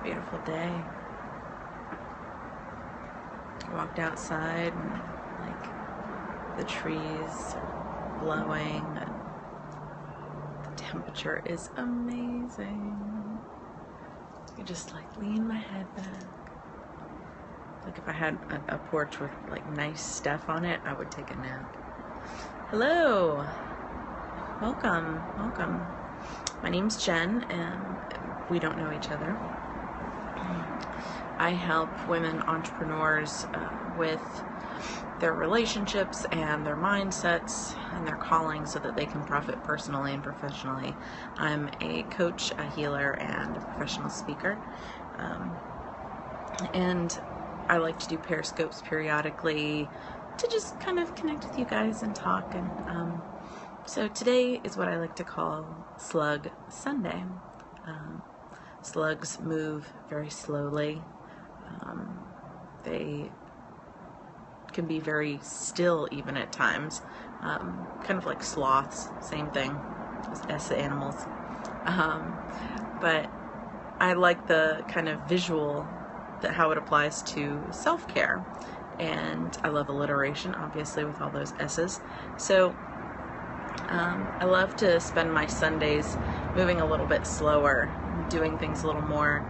beautiful day. I walked outside and like the trees are blowing and the temperature is amazing. I just like lean my head back. Like if I had a porch with like nice stuff on it, I would take a nap. Hello, welcome. My name's Jen and we don't know each other. I help women entrepreneurs with their relationships and their mindsets and their calling so that they can profit personally and professionally. I'm a coach, a healer, and a professional speaker. And I like to do periscopes periodically to just kind of connect with you guys and talk. And so today is what I like to call Slug Sunday. Slugs move very slowly. They can be very still even at times, kind of like sloths, same thing as animals. But I like the kind of visual, that how it applies to self-care. And I love alliteration, obviously, with all those S's. So I love to spend my Sundays moving a little bit slower, doing things a little more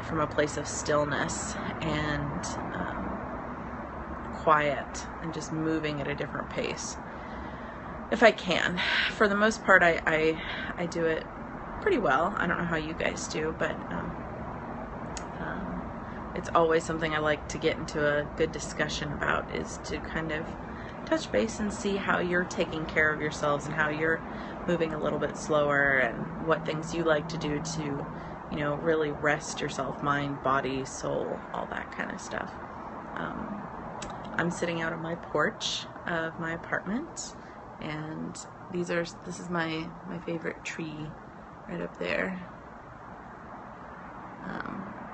from a place of stillness and quiet, and just moving at a different pace if I can. For the most part, I do it pretty well. I don't know how you guys do, but it's always something I like to get into a good discussion about, is to kind of touch base and see how you're taking care of yourselves and how you're moving a little bit slower, and what things you like to do to, you know, really rest yourself, mind, body, soul, all that kind of stuff. I'm sitting out on my porch of my apartment, and this is my favorite tree right up there.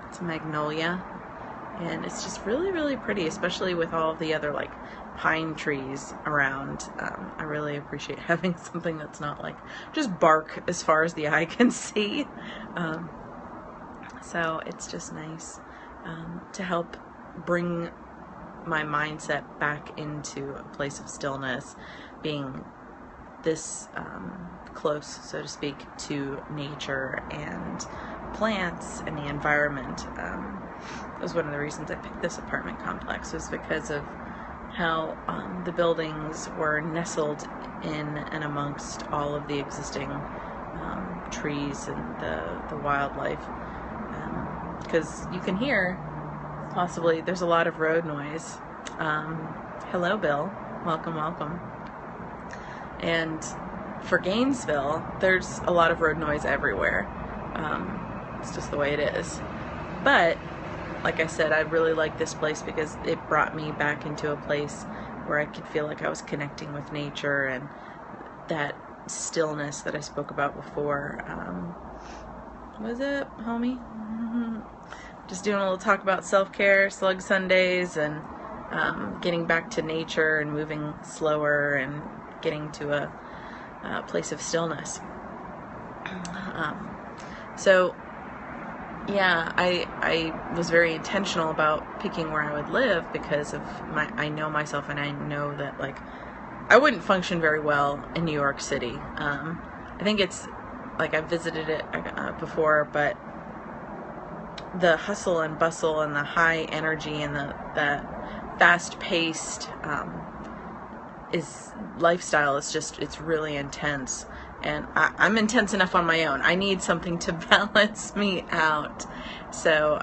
It's a magnolia, and it's just really, really pretty, especially with all of the other like pine trees around. I really appreciate having something that's not like just bark as far as the eye can see. So it's just nice to help bring my mindset back into a place of stillness, being this close, so to speak, to nature and plants and the environment. That was one of the reasons I picked this apartment complex, was because of how the buildings were nestled in and amongst all of the existing trees and the wildlife. Because you can hear, possibly, there's a lot of road noise. Hello, Bill. Welcome. And for Gainesville, there's a lot of road noise everywhere. It's just the way it is. But, like I said, I really like this place because it brought me back into a place where I could feel like I was connecting with nature and that stillness that I spoke about before. What's up, homie? Just doing a little talk about self-care, Slug Sundays, and getting back to nature and moving slower and getting to a place of stillness. So yeah, I was very intentional about picking where I would live because of I know myself, and I know that like I wouldn't function very well in New York City. I think it's like I've visited it before, but the hustle and bustle and the high energy and the fast-paced lifestyle is just, it's really intense, and I'm intense enough on my own. I need something to balance me out. So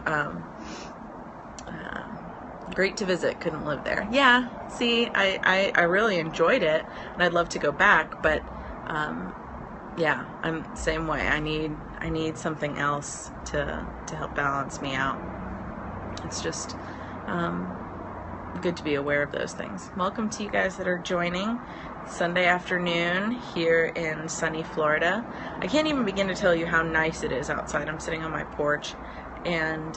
great to visit, couldn't live there. Yeah, see, I really enjoyed it, and I'd love to go back, but yeah, I'm the same way. I need something else to help balance me out. It's just good to be aware of those things. Welcome to you guys that are joining. Sunday afternoon here in sunny Florida. I can't even begin to tell you how nice it is outside. I'm sitting on my porch, and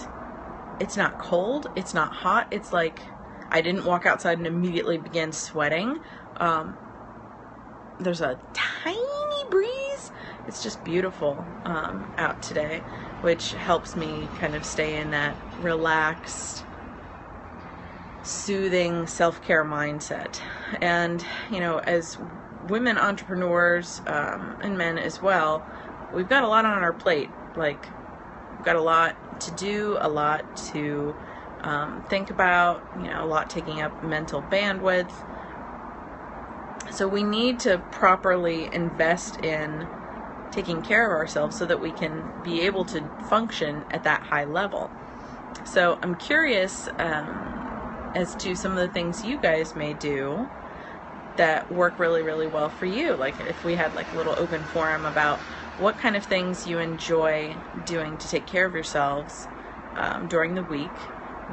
it's not cold, it's not hot. It's like I didn't walk outside and immediately begin sweating. There's a tiny breeze, it's just beautiful out today, which helps me kind of stay in that relaxed, soothing self-care mindset. And, you know, as women entrepreneurs, and men as well, we've got a lot on our plate. Like, we've got a lot to do, a lot to think about, you know, a lot taking up mental bandwidth. So we need to properly invest in taking care of ourselves so that we can be able to function at that high level. So I'm curious as to some of the things you guys may do that work really, really well for you. Like if we had like a little open forum about what kind of things you enjoy doing to take care of yourselves during the week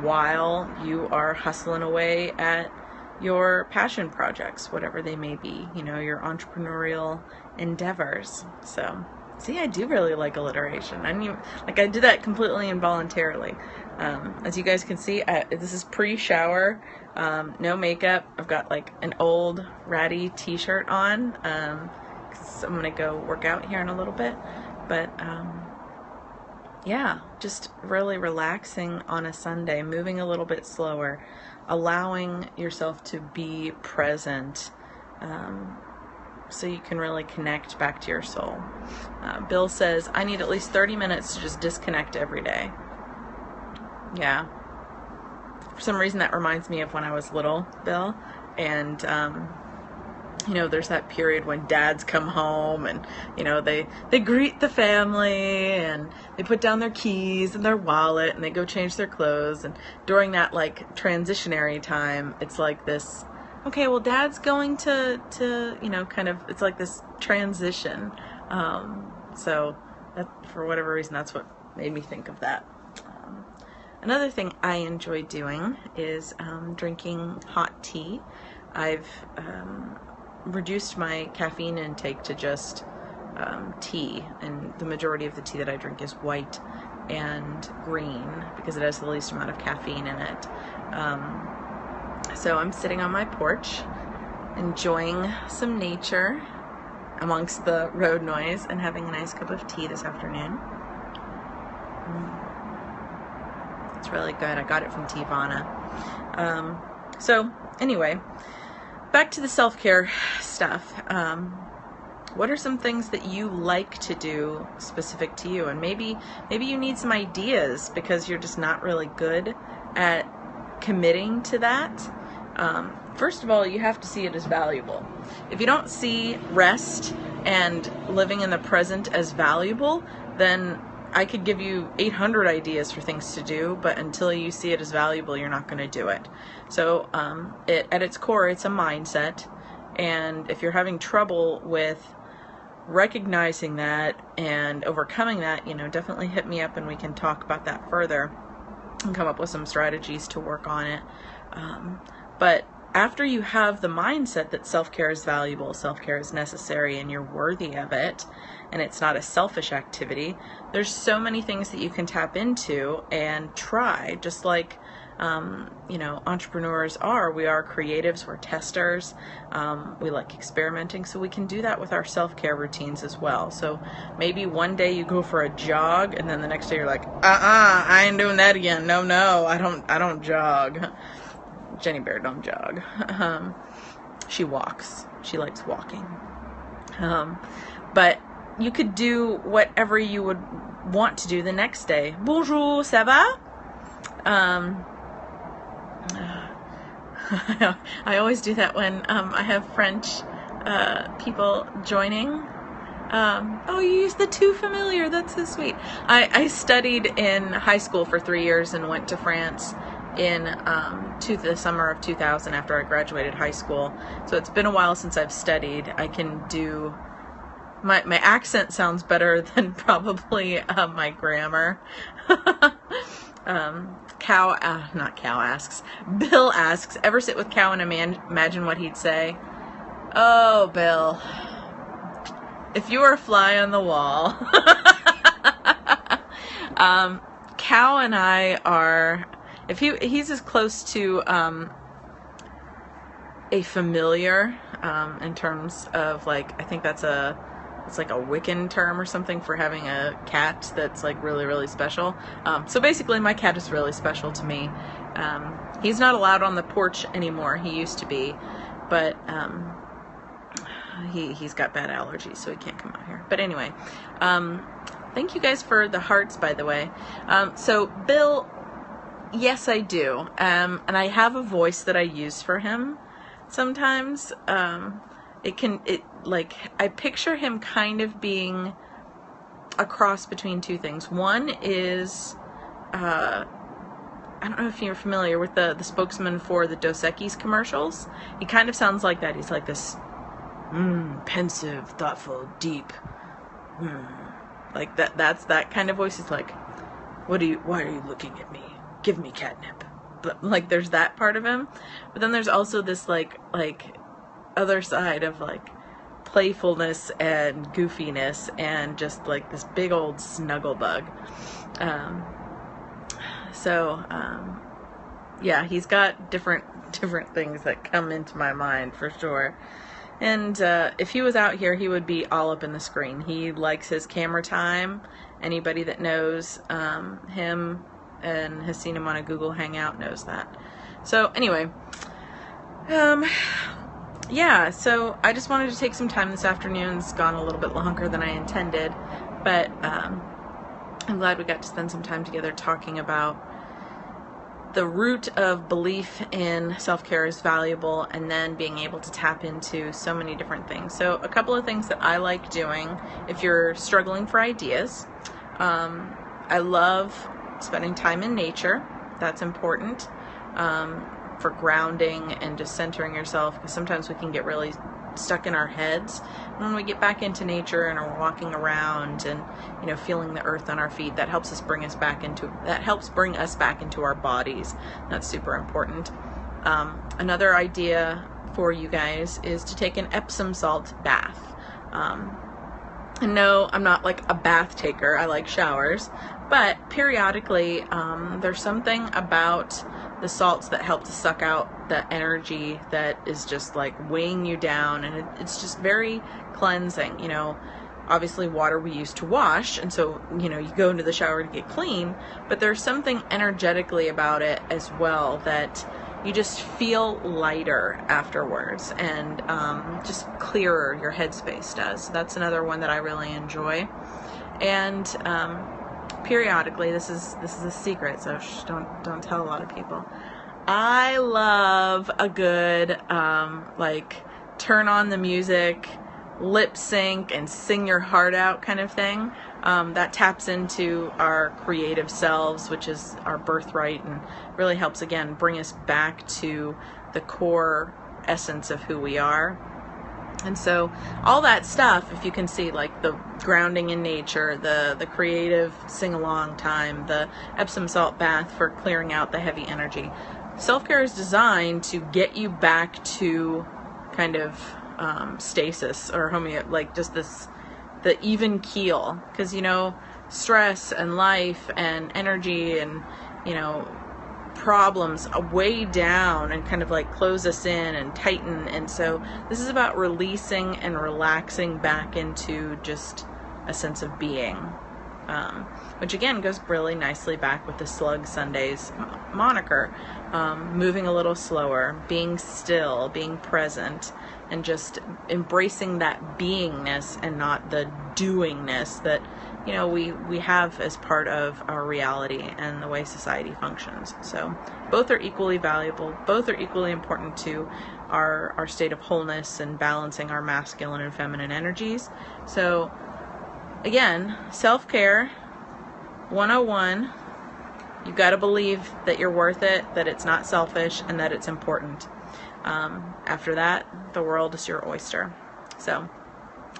while you are hustling away at your passion projects, whatever they may be, you know, your entrepreneurial endeavors. So, see, I do really like alliteration. I did that completely involuntarily. As you guys can see, this is pre-shower, no makeup. I've got like an old ratty t-shirt on, 'cause I'm gonna go work out here in a little bit. But yeah, just really relaxing on a Sunday, moving a little bit slower, allowing yourself to be present, so you can really connect back to your soul. Bill says, I need at least 30 minutes to just disconnect every day. Yeah. For some reason that reminds me of when I was little, Bill, and you know, there's that period when dads come home and, you know, they greet the family and they put down their keys and their wallet and they go change their clothes. And during that like transitionary time, it's like this, okay, well, dad's going to, you know, kind of, it's like this transition. So that, for whatever reason, that's what made me think of that. Another thing I enjoy doing is drinking hot tea. I've reduced my caffeine intake to just tea, and the majority of the tea that I drink is white and green because it has the least amount of caffeine in it. So I'm sitting on my porch enjoying some nature amongst the road noise and having a nice cup of tea this afternoon. It's really good. I got it from Tivana. So anyway, back to the self-care stuff. What are some things that you like to do specific to you? And maybe you need some ideas because you're just not really good at committing to that. First of all, you have to see it as valuable. If you don't see rest and living in the present as valuable, then I could give you 800 ideas for things to do, but until you see it as valuable, you're not going to do it. So at its core, it's a mindset. And if you're having trouble with recognizing that and overcoming that, you know, definitely hit me up and we can talk about that further and come up with some strategies to work on it. But after you have the mindset that self-care is valuable, self-care is necessary, and you're worthy of it, and it's not a selfish activity, there's so many things that you can tap into and try, just like, you know, entrepreneurs are. We are creatives, we're testers, we like experimenting, so we can do that with our self-care routines as well. So maybe one day you go for a jog, and then the next day you're like, I ain't doing that again. No, I don't jog. Jenny Bear don't jog. She walks. She likes walking. But you could do whatever you would want to do the next day. Bonjour, ça va? I always do that when I have French people joining. Oh, you use the too familiar. That's so sweet. I studied in high school for 3 years and went to France in the summer of 2000 after I graduated high school. So it's been a while since I've studied. I can do my accent sounds better than probably my grammar. Bill asks, ever sit with Cow and imagine what he'd say? Oh, Bill, if you were a fly on the wall. Cow and I are, if he's as close to a familiar in terms of, like, I think that's a it's like a Wiccan term or something for having a cat that's like really, really special. So basically my cat is really special to me. He's not allowed on the porch anymore. He used to be, but he's got bad allergies, so he can't come out here. But anyway, thank you guys for the hearts, by the way. So Bill, yes, I do. And I have a voice that I use for him sometimes. I picture him kind of being a cross between two things. One is, I don't know if you're familiar with the spokesman for the Dos Equis commercials. He kind of sounds like that. He's like this pensive, thoughtful, deep, like that's that kind of voice. He's like, why are you looking at me? Give me catnip. But like there's that part of him. But then there's also this like other side of like playfulness and goofiness and just like this big old snuggle bug. Yeah, he's got different things that come into my mind for sure. And if he was out here, he would be all up in the screen. He likes his camera time. Anybody that knows him and has seen him on a Google Hangout knows that. So anyway, yeah, so I just wanted to take some time this afternoon. It's gone a little bit longer than I intended, but I'm glad we got to spend some time together talking about the root of belief in self-care is valuable, and then being able to tap into so many different things. So a couple of things that I like doing if you're struggling for ideas. I love spending time in nature. That's important for grounding and just centering yourself, because sometimes we can get really stuck in our heads. And when we get back into nature and are walking around and, you know, feeling the earth on our feet, that helps bring us back into our bodies. That's super important. Another idea for you guys is to take an Epsom salt bath. And no, I'm not like a bath taker. I like showers, but periodically there's something about the salts that help to suck out the energy that is just like weighing you down, and it's just very cleansing. You know, obviously water we use to wash, and so, you know, you go into the shower to get clean, but there's something energetically about it as well that you just feel lighter afterwards, and just clearer your headspace does. So that's another one that I really enjoy. And periodically, this is a secret, so don't tell a lot of people. I love a good like turn on the music, lip sync and sing your heart out kind of thing. That taps into our creative selves, which is our birthright, and really helps again bring us back to the core essence of who we are. And so all that stuff, if you can see, like the grounding in nature, the creative sing-along time, the Epsom salt bath for clearing out the heavy energy. Self-care is designed to get you back to kind of stasis or like just the even keel, because, you know, stress and life and energy and, you know, problems weigh down and kind of like close us in and tighten. And so this is about releasing and relaxing back into just a sense of being, which again goes really nicely back with the Slug Sundays moniker. Moving a little slower, being still, being present, and just embracing that beingness and not the doingness that, you know, we have as part of our reality and the way society functions. So both are equally valuable, both are equally important to our state of wholeness and balancing our masculine and feminine energies. So again, self-care 101. You've got to believe that you're worth it, that it's not selfish, and that it's important. After that, the world is your oyster. So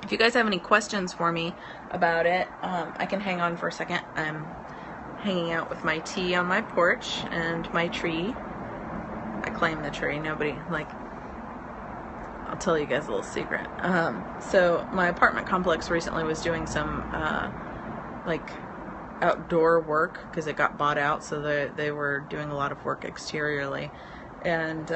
if you guys have any questions for me about it, I can hang on for a second. I'm hanging out with my tea on my porch and my tree. I claim the tree. Nobody, like, I'll tell you guys a little secret. So my apartment complex recently was doing some like outdoor work because it got bought out, so they were doing a lot of work exteriorly, and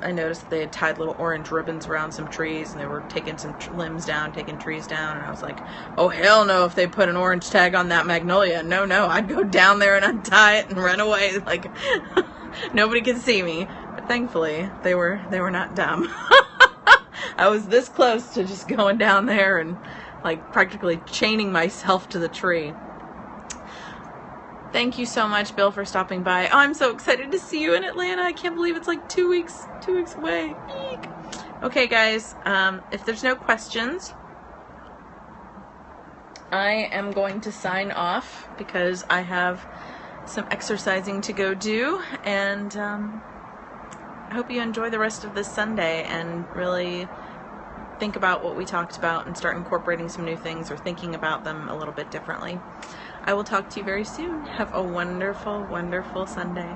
I noticed that they had tied little orange ribbons around some trees, and they were taking some limbs down, taking trees down, and I was like, oh hell no, if they put an orange tag on that magnolia, no, I'd go down there and untie it and run away, like, nobody could see me. But thankfully, they were not dumb. I was this close to just going down there and, like, practically chaining myself to the tree. Thank you so much, Bill, for stopping by. Oh, I'm so excited to see you in Atlanta. I can't believe it's like 2 weeks away. Eek. Okay, guys, if there's no questions, I am going to sign off because I have some exercising to go do, and I hope you enjoy the rest of this Sunday and really think about what we talked about and start incorporating some new things or thinking about them a little bit differently. I will talk to you very soon. Have a wonderful, wonderful Sunday.